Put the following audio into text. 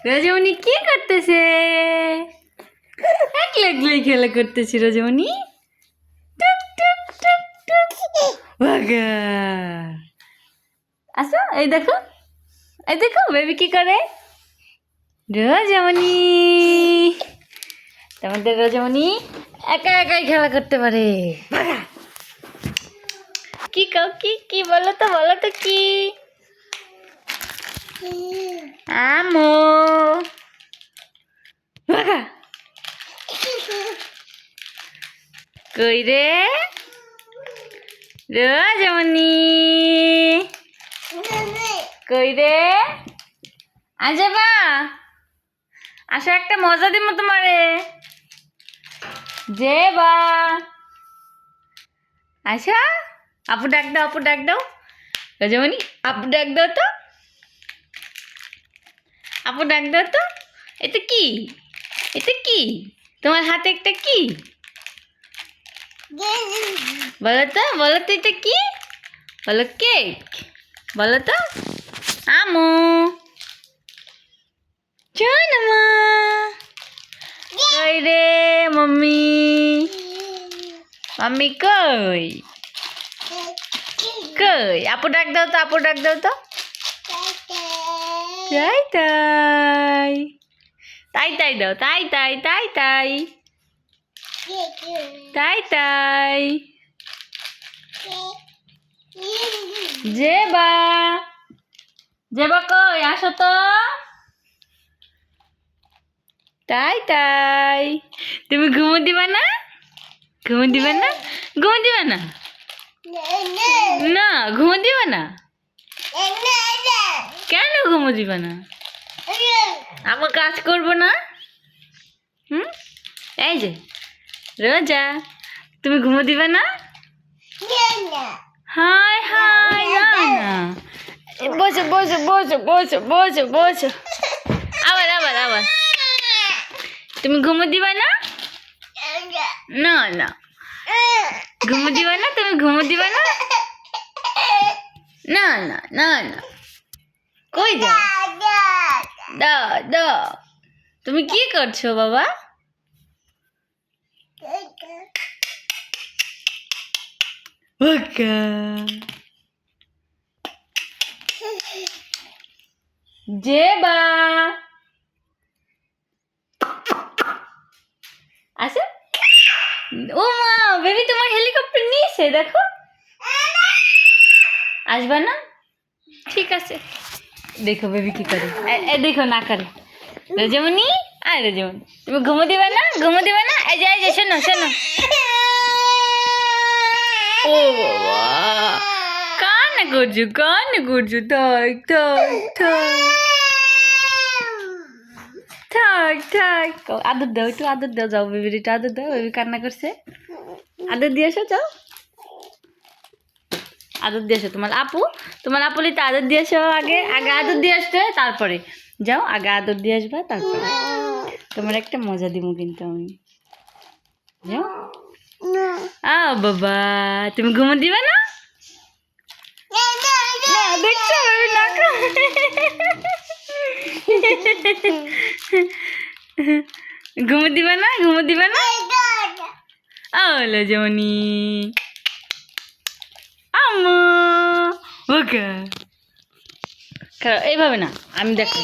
রজমণি কি করতেছে? একলা একলাই খেলা করতেছি রজমণি। টুক টুক টুক টুক ভাগা। আসো এই দেখো বেবি কি করে। রজমণি, তোমাদের রজমণি একা একাই খেলা করতে পারে। ভাগা। কি কাও কি বলো তো কি? আমো ভাগা। কই রে রজমণি, কই রে? আজে বা আসো, একটা মজা দিব তোমারে। যে বা আচ্ছা, আপু ডাক দাও রজমণি, আপু ডাক দাও তো, আপু ডাক দাও তো। এটা কি তোমার হাতে একটা কি? বলো তো এটা কি? বলো কেক, বলো তো। আমু জানমা, কই রে মম্মি কই? আপু ডাক দাও তো। তাই দাও, তাই জেবা কই আসো তো। তাই তুমি ঘুমো দিবা না? না ঘুমো দিবা না। কেন ঘুমো দিবা না? আমার কাজ করবো না? এই যে রোজা, তুমি ঘুমো দিবা না? হাই না। বসো আবার তুমি ঘুমো দিবা না? না ঘুমো দিবা না? তুমি ঘুমো দিবা না? না কই দাও। তুমি কি করছো বাবা? জেবা আসো। ও মা, বেবি তোমার হেলিকপ্টার নিয়েছে দেখো। আসবা না? ঠিক আছে, দেখো বেবি কি করে। দেখো না করে রজমণি। রজমণি, তুমি ঘুমো দিবে না? এই যে শোনো। ও বাবা, কান্না করছো। থাক আদর দাও, একটু আদর দাও, যাও বেবির একটু আদর দাও। বেবি কান্না করছে, আদর দিয়ে আসো, যাও আদর দিয়ে আসো। তোমার আপুলিতে আদর দিয়ে আসো। আগে আদর দিয়ে আসতে, তারপরে যাও। আগে আদর দিয়ে আসবা, তারপরে তোমার একটা মজা দিব কিন্তু আমি। যাও। বাবা, তুমি ঘুমো দিবে না? দেখছো বেবি না ঘুমো দিবে না? লজমণি আম্মু ওকে এইভাবে না, আমি দেখো।